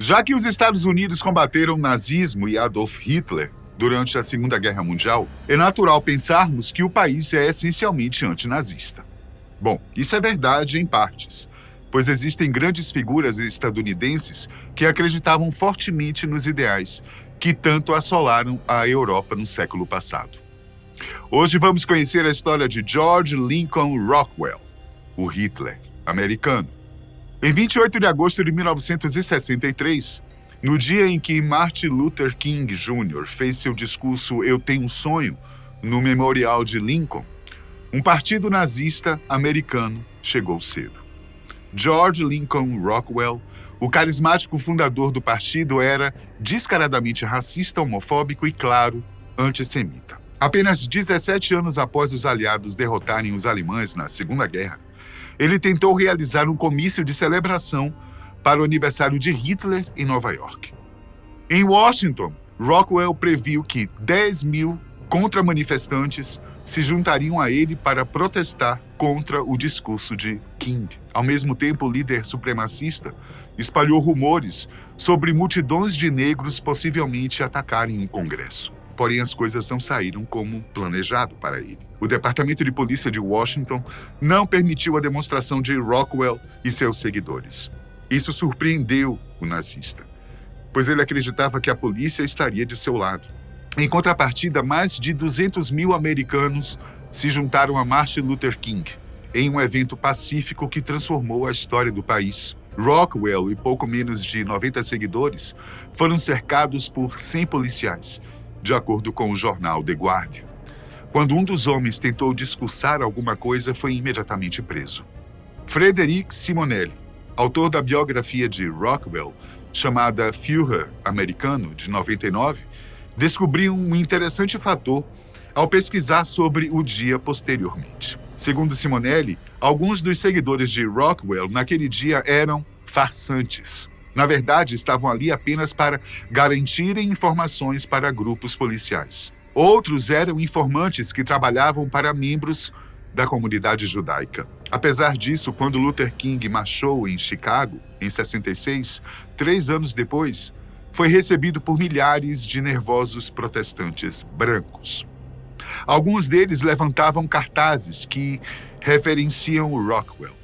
Já que os Estados Unidos combateram o nazismo e Adolf Hitler durante a Segunda Guerra Mundial, é natural pensarmos que o país é essencialmente antinazista. Bom, isso é verdade em partes, pois existem grandes figuras estadunidenses que acreditavam fortemente nos ideais que tanto assolaram a Europa no século passado. Hoje vamos conhecer a história de George Lincoln Rockwell, o Hitler americano. Em 28 de agosto de 1963, no dia em que Martin Luther King Jr. fez seu discurso Eu Tenho um Sonho no Memorial de Lincoln, um partido nazista americano chegou cedo. George Lincoln Rockwell, o carismático fundador do partido, era descaradamente racista, homofóbico e, claro, antissemita. Apenas 17 anos após os aliados derrotarem os alemães na Segunda Guerra, ele tentou realizar um comício de celebração para o aniversário de Hitler em Nova York. Em Washington, Rockwell previu que 10 mil contra-manifestantes se juntariam a ele para protestar contra o discurso de King. Ao mesmo tempo, o líder supremacista espalhou rumores sobre multidões de negros possivelmente atacarem o Congresso. Porém, as coisas não saíram como planejado para ele. O Departamento de Polícia de Washington não permitiu a demonstração de Rockwell e seus seguidores. Isso surpreendeu o nazista, pois ele acreditava que a polícia estaria de seu lado. Em contrapartida, mais de 200 mil americanos se juntaram a Martin Luther King em um evento pacífico que transformou a história do país. Rockwell e pouco menos de 90 seguidores foram cercados por 100 policiais, de acordo com o jornal The Guardian. Quando um dos homens tentou discursar alguma coisa, foi imediatamente preso. Frederic Simonelli, autor da biografia de Rockwell, chamada Führer Americano, de 99, descobriu um interessante fator ao pesquisar sobre o dia posteriormente. Segundo Simonelli, alguns dos seguidores de Rockwell naquele dia eram farsantes. Na verdade, estavam ali apenas para garantirem informações para grupos policiais. Outros eram informantes que trabalhavam para membros da comunidade judaica. Apesar disso, quando Luther King marchou em Chicago, em 66, 3 anos depois, foi recebido por milhares de nervosos protestantes brancos. Alguns deles levantavam cartazes que referenciam o Rockwell.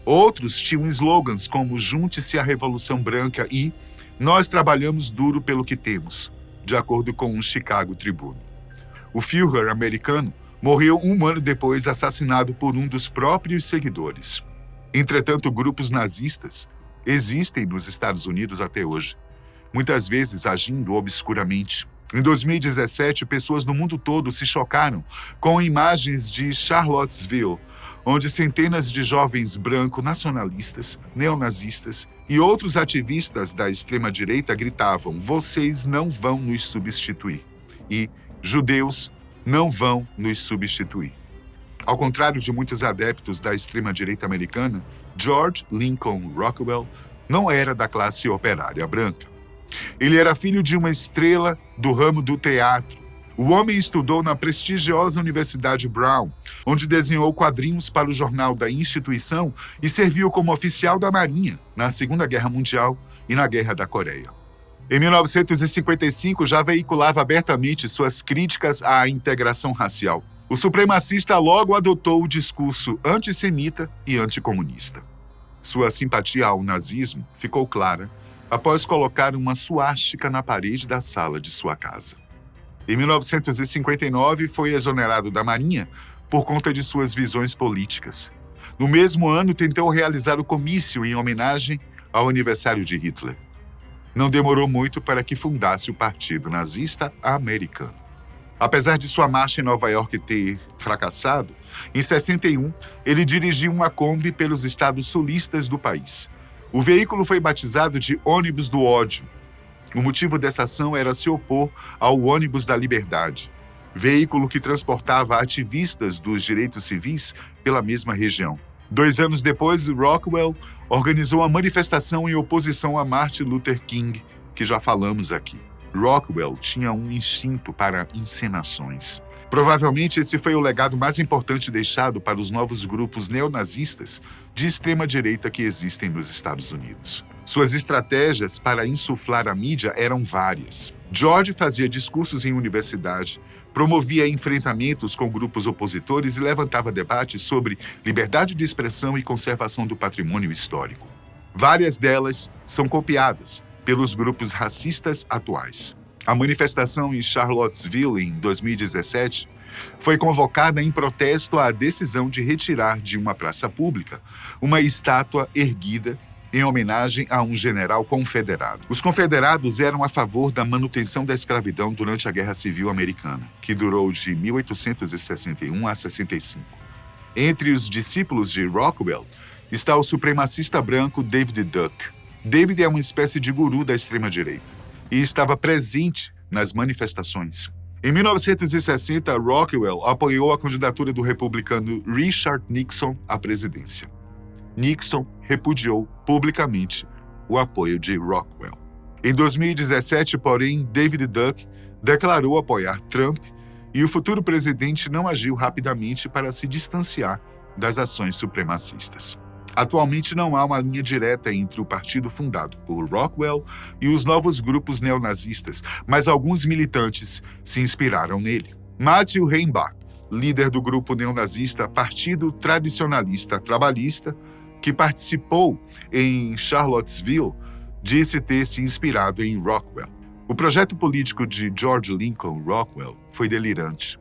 Outros tinham slogans como Junte-se à Revolução Branca e Nós trabalhamos duro pelo que temos, de acordo com o Chicago Tribune. O Führer americano morreu 1 ano depois, assassinado por um dos próprios seguidores. Entretanto, grupos nazistas existem nos Estados Unidos até hoje, muitas vezes agindo obscuramente. Em 2017, pessoas no mundo todo se chocaram com imagens de Charlottesville, onde centenas de jovens brancos nacionalistas, neonazistas e outros ativistas da extrema-direita gritavam: "Vocês não vão nos substituir" e "Judeus não vão nos substituir". Ao contrário de muitos adeptos da extrema-direita americana, George Lincoln Rockwell não era da classe operária branca. Ele era filho de uma estrela do ramo do teatro. O homem estudou na prestigiosa Universidade Brown, onde desenhou quadrinhos para o jornal da instituição e serviu como oficial da Marinha na Segunda Guerra Mundial e na Guerra da Coreia. Em 1955, já veiculava abertamente suas críticas à integração racial. O supremacista logo adotou o discurso antissemita e anticomunista. Sua simpatia ao nazismo ficou clara após colocar uma suástica na parede da sala de sua casa. Em 1959, foi exonerado da Marinha por conta de suas visões políticas. No mesmo ano, tentou realizar o comício em homenagem ao aniversário de Hitler. Não demorou muito para que fundasse o Partido Nazista Americano. Apesar de sua marcha em Nova York ter fracassado, em 61, ele dirigiu uma Kombi pelos estados sulistas do país. O veículo foi batizado de Ônibus do Ódio. O motivo dessa ação era se opor ao Ônibus da Liberdade, veículo que transportava ativistas dos direitos civis pela mesma região. 2 anos depois, Rockwell organizou a manifestação em oposição a Martin Luther King, que já falamos aqui. Rockwell tinha um instinto para encenações. Provavelmente esse foi o legado mais importante deixado para os novos grupos neonazistas de extrema-direita que existem nos Estados Unidos. Suas estratégias para insuflar a mídia eram várias. George fazia discursos em universidade, promovia enfrentamentos com grupos opositores e levantava debates sobre liberdade de expressão e conservação do patrimônio histórico. Várias delas são copiadas pelos grupos racistas atuais. A manifestação em Charlottesville, em 2017, foi convocada em protesto à decisão de retirar de uma praça pública uma estátua erguida em homenagem a um general confederado. Os confederados eram a favor da manutenção da escravidão durante a Guerra Civil Americana, que durou de 1861 a 65. Entre os discípulos de Rockwell está o supremacista branco David Duke. David é uma espécie de guru da extrema-direita e estava presente nas manifestações. Em 1960, Rockwell apoiou a candidatura do republicano Richard Nixon à presidência. Nixon repudiou publicamente o apoio de Rockwell. Em 2017, porém, David Duke declarou apoiar Trump e o futuro presidente não agiu rapidamente para se distanciar das ações supremacistas. Atualmente não há uma linha direta entre o partido fundado por Rockwell e os novos grupos neonazistas, mas alguns militantes se inspiraram nele. Matthew Heimbach, líder do grupo neonazista Partido Tradicionalista Trabalhista, que participou em Charlottesville, disse ter se inspirado em Rockwell. O projeto político de George Lincoln Rockwell foi delirante,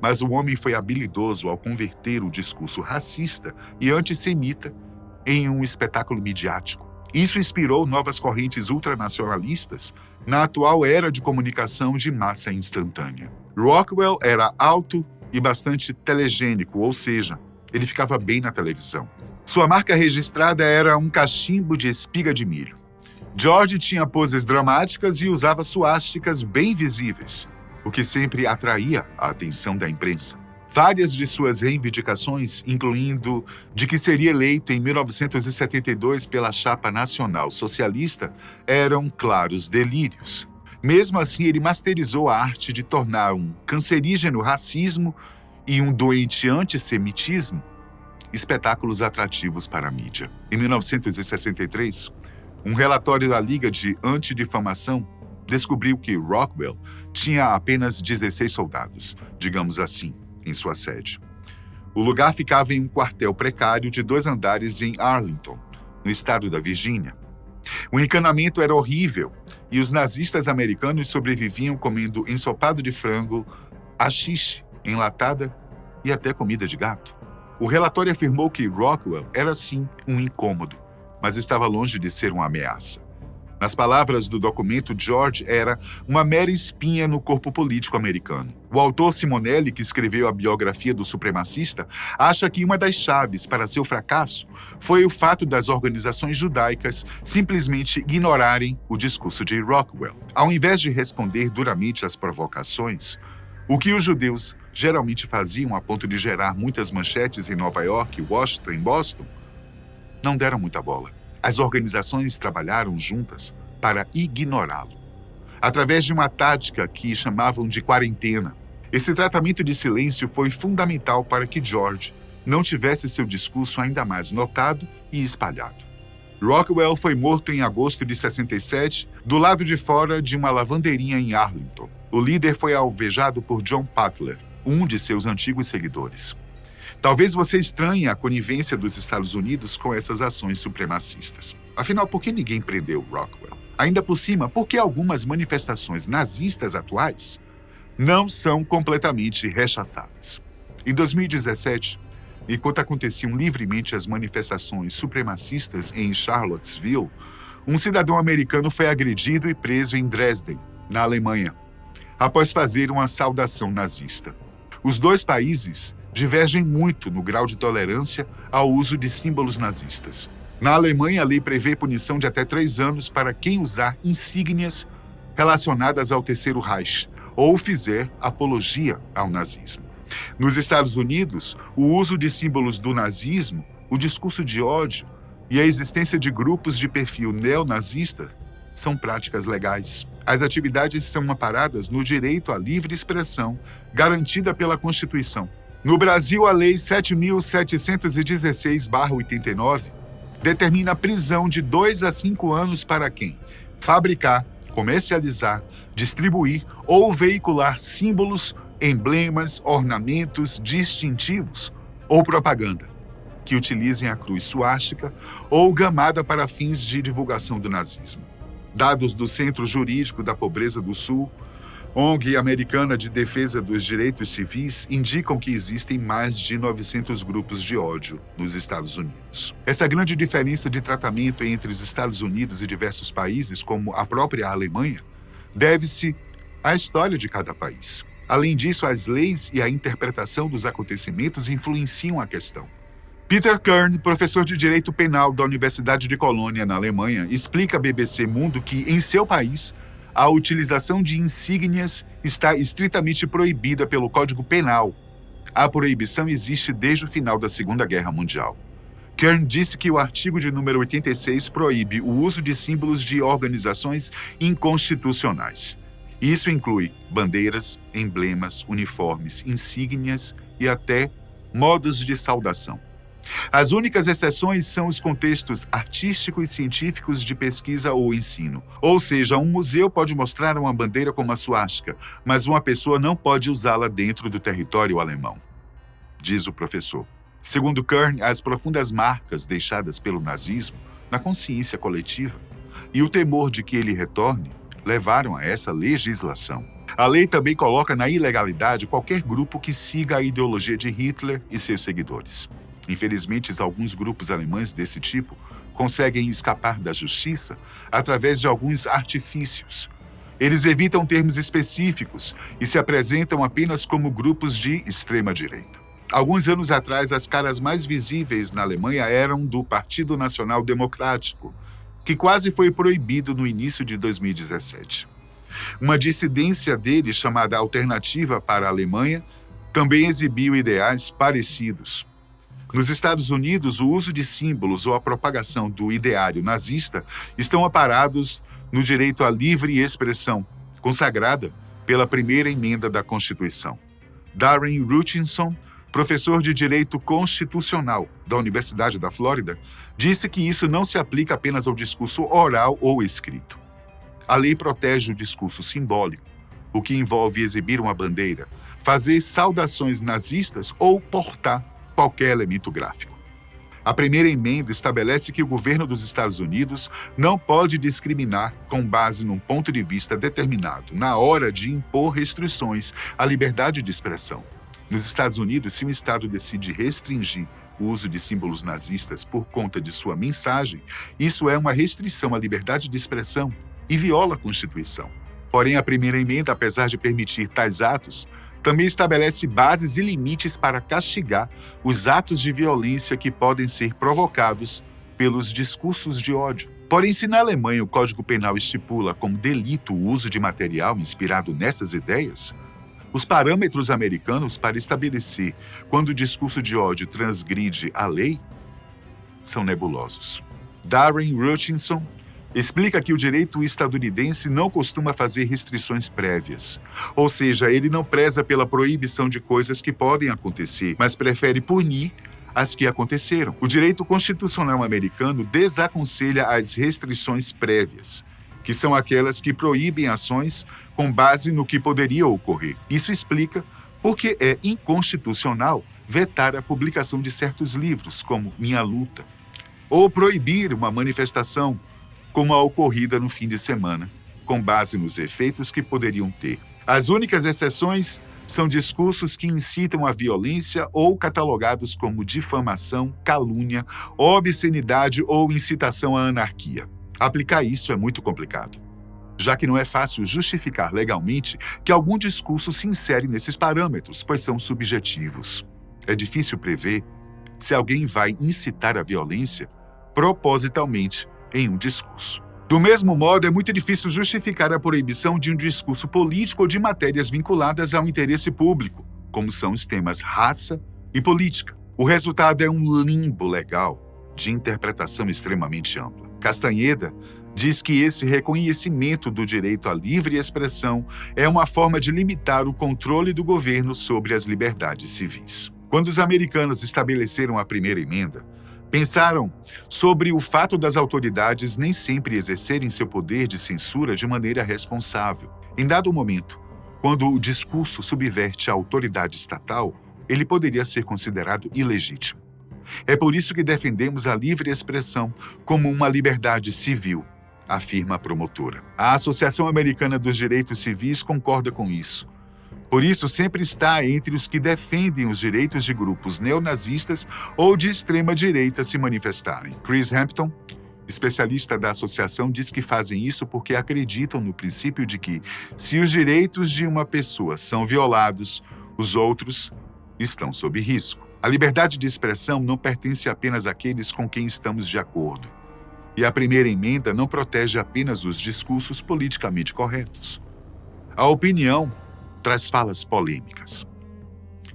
mas o homem foi habilidoso ao converter o discurso racista e antissemita em um espetáculo midiático. Isso inspirou novas correntes ultranacionalistas na atual era de comunicação de massa instantânea. Rockwell era alto e bastante telegênico, ou seja, ele ficava bem na televisão. Sua marca registrada era um cachimbo de espiga de milho. George tinha poses dramáticas e usava suásticas bem visíveis, o que sempre atraía a atenção da imprensa. Várias de suas reivindicações, incluindo de que seria eleito em 1972 pela chapa nacional socialista, eram claros delírios. Mesmo assim, ele masterizou a arte de tornar um cancerígeno racismo e um doente antissemitismo espetáculos atrativos para a mídia. Em 1963, um relatório da Liga de Antidifamação descobriu que Rockwell tinha apenas 16 soldados, digamos assim, em sua sede. O lugar ficava em um quartel precário de 2 andares em Arlington, no estado da Virgínia. O encanamento era horrível e os nazistas americanos sobreviviam comendo ensopado de frango, haxixe, enlatada e até comida de gato. O relatório afirmou que Rockwell era sim um incômodo, mas estava longe de ser uma ameaça. Nas palavras do documento, George era uma mera espinha no corpo político americano. O autor Simonelli, que escreveu a biografia do supremacista, acha que uma das chaves para seu fracasso foi o fato das organizações judaicas simplesmente ignorarem o discurso de Rockwell. Ao invés de responder duramente às provocações, o que os judeus geralmente faziam a ponto de gerar muitas manchetes em Nova York, Washington e Boston, não deram muita bola. As organizações trabalharam juntas para ignorá-lo, através de uma tática que chamavam de quarentena. Esse tratamento de silêncio foi fundamental para que George não tivesse seu discurso ainda mais notado e espalhado. Rockwell foi morto em agosto de 67, do lado de fora de uma lavanderia em Arlington. O líder foi alvejado por John Patler, um de seus antigos seguidores. Talvez você estranhe a conivência dos Estados Unidos com essas ações supremacistas. Afinal, por que ninguém prendeu Rockwell? Ainda por cima, por que algumas manifestações nazistas atuais não são completamente rechaçadas? Em 2017, enquanto aconteciam livremente as manifestações supremacistas em Charlottesville, um cidadão americano foi agredido e preso em Dresden, na Alemanha, após fazer uma saudação nazista. Os dois países divergem muito no grau de tolerância ao uso de símbolos nazistas. Na Alemanha, a lei prevê punição de até 3 anos para quem usar insígnias relacionadas ao Terceiro Reich ou fizer apologia ao nazismo. Nos Estados Unidos, o uso de símbolos do nazismo, o discurso de ódio e a existência de grupos de perfil neonazista são práticas legais. As atividades são amparadas no direito à livre expressão garantida pela Constituição. No Brasil, a Lei 7.716/89 determina a prisão de 2 a 5 anos para quem fabricar, comercializar, distribuir ou veicular símbolos, emblemas, ornamentos distintivos ou propaganda que utilizem a cruz suástica ou gamada para fins de divulgação do nazismo. Dados do Centro Jurídico da Pobreza do Sul, ONG Americana de Defesa dos Direitos Civis, indicam que existem mais de 900 grupos de ódio nos Estados Unidos. Essa grande diferença de tratamento entre os Estados Unidos e diversos países, como a própria Alemanha, deve-se à história de cada país. Além disso, as leis e a interpretação dos acontecimentos influenciam a questão. Peter Kern, professor de Direito Penal da Universidade de Colônia, na Alemanha, explica à BBC Mundo que, em seu país, a utilização de insígnias está estritamente proibida pelo Código Penal. A proibição existe desde o final da Segunda Guerra Mundial. Kern disse que o artigo de número 86 proíbe o uso de símbolos de organizações inconstitucionais. Isso inclui bandeiras, emblemas, uniformes, insígnias e até modos de saudação. As únicas exceções são os contextos artísticos e científicos de pesquisa ou ensino. Ou seja, um museu pode mostrar uma bandeira como a suástica, mas uma pessoa não pode usá-la dentro do território alemão, diz o professor. Segundo Kern, as profundas marcas deixadas pelo nazismo na consciência coletiva e o temor de que ele retorne levaram a essa legislação. A lei também coloca na ilegalidade qualquer grupo que siga a ideologia de Hitler e seus seguidores. Infelizmente, alguns grupos alemães desse tipo conseguem escapar da justiça através de alguns artifícios. Eles evitam termos específicos e se apresentam apenas como grupos de extrema-direita. Alguns anos atrás, as caras mais visíveis na Alemanha eram do Partido Nacional Democrático, que quase foi proibido no início de 2017. Uma dissidência dele, chamada Alternativa para a Alemanha, também exibiu ideais parecidos. Nos Estados Unidos, o uso de símbolos ou a propagação do ideário nazista estão amparados no direito à livre expressão, consagrada pela primeira emenda da Constituição. Darren Hutchinson, professor de Direito Constitucional da Universidade da Flórida, disse que isso não se aplica apenas ao discurso oral ou escrito. A lei protege o discurso simbólico, o que envolve exibir uma bandeira, fazer saudações nazistas ou portar qualquer elemento gráfico. A primeira emenda estabelece que o governo dos Estados Unidos não pode discriminar com base num ponto de vista determinado na hora de impor restrições à liberdade de expressão. Nos Estados Unidos, se um estado decide restringir o uso de símbolos nazistas por conta de sua mensagem, isso é uma restrição à liberdade de expressão e viola a Constituição. Porém, a primeira emenda, apesar de permitir tais atos, também estabelece bases e limites para castigar os atos de violência que podem ser provocados pelos discursos de ódio. Porém, se na Alemanha o Código Penal estipula como delito o uso de material inspirado nessas ideias, os parâmetros americanos para estabelecer quando o discurso de ódio transgride a lei são nebulosos. Darren Hutchinson explica que o direito estadunidense não costuma fazer restrições prévias. Ou seja, ele não preza pela proibição de coisas que podem acontecer, mas prefere punir as que aconteceram. O direito constitucional americano desaconselha as restrições prévias, que são aquelas que proíbem ações com base no que poderia ocorrer. Isso explica por que é inconstitucional vetar a publicação de certos livros, como Minha Luta, ou proibir uma manifestação como a ocorrida no fim de semana, com base nos efeitos que poderiam ter. As únicas exceções são discursos que incitam à violência ou catalogados como difamação, calúnia, obscenidade ou incitação à anarquia. Aplicar isso é muito complicado, já que não é fácil justificar legalmente que algum discurso se insere nesses parâmetros, pois são subjetivos. É difícil prever se alguém vai incitar a violência propositalmente em um discurso. Do mesmo modo, é muito difícil justificar a proibição de um discurso político ou de matérias vinculadas ao interesse público, como são os temas raça e política. O resultado é um limbo legal de interpretação extremamente ampla. Castanheda diz que esse reconhecimento do direito à livre expressão é uma forma de limitar o controle do governo sobre as liberdades civis. Quando os americanos estabeleceram a primeira emenda, Pensaram sobre o fato das autoridades nem sempre exercerem seu poder de censura de maneira responsável. Em dado momento, quando o discurso subverte a autoridade estatal, ele poderia ser considerado ilegítimo. É por isso que defendemos a livre expressão como uma liberdade civil, afirma a promotora. A Associação Americana dos Direitos Civis concorda com isso. Por isso, sempre está entre os que defendem os direitos de grupos neonazistas ou de extrema-direita se manifestarem. Chris Hampton, especialista da associação, diz que fazem isso porque acreditam no princípio de que, se os direitos de uma pessoa são violados, os outros estão sob risco. A liberdade de expressão não pertence apenas àqueles com quem estamos de acordo. E a primeira emenda não protege apenas os discursos politicamente corretos. A opinião traz falas polêmicas.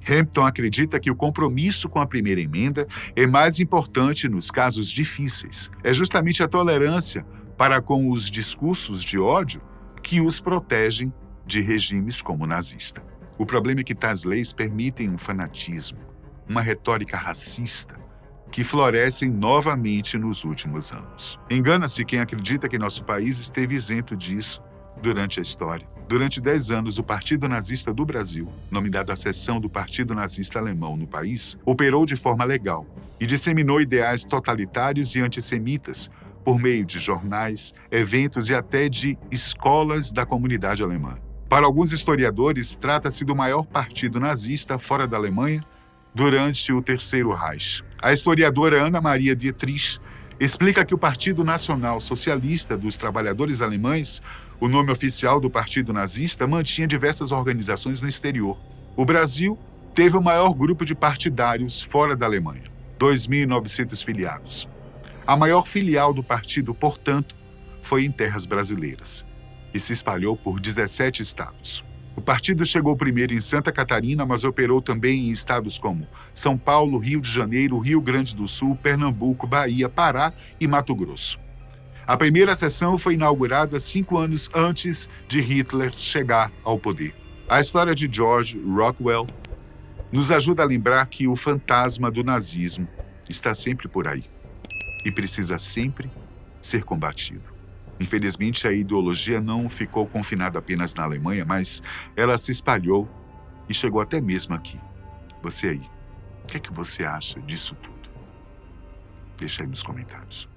Hampton acredita que o compromisso com a primeira emenda é mais importante nos casos difíceis. É justamente a tolerância para com os discursos de ódio que os protegem de regimes como o nazista. O problema é que tais leis permitem um fanatismo, uma retórica racista, que florescem novamente nos últimos anos. Engana-se quem acredita que nosso país esteve isento disso durante a história. Durante 10 anos, o Partido Nazista do Brasil, nome dado à seção do Partido Nazista Alemão no país, operou de forma legal e disseminou ideais totalitários e antissemitas por meio de jornais, eventos e até de escolas da comunidade alemã. Para alguns historiadores, trata-se do maior partido nazista fora da Alemanha durante o Terceiro Reich. A historiadora Ana Maria Dietrich explica que o Partido Nacional Socialista dos Trabalhadores Alemães, o nome oficial do Partido Nazista, mantinha diversas organizações no exterior. O Brasil teve o maior grupo de partidários fora da Alemanha, 2.900 filiados. A maior filial do partido, portanto, foi em terras brasileiras e se espalhou por 17 estados. O partido chegou primeiro em Santa Catarina, mas operou também em estados como São Paulo, Rio de Janeiro, Rio Grande do Sul, Pernambuco, Bahia, Pará e Mato Grosso. A primeira sessão foi inaugurada 5 anos antes de Hitler chegar ao poder. A história de George Rockwell nos ajuda a lembrar que o fantasma do nazismo está sempre por aí e precisa sempre ser combatido. Infelizmente, a ideologia não ficou confinada apenas na Alemanha, mas ela se espalhou e chegou até mesmo aqui. Você aí, o que é que você acha disso tudo? Deixa aí nos comentários.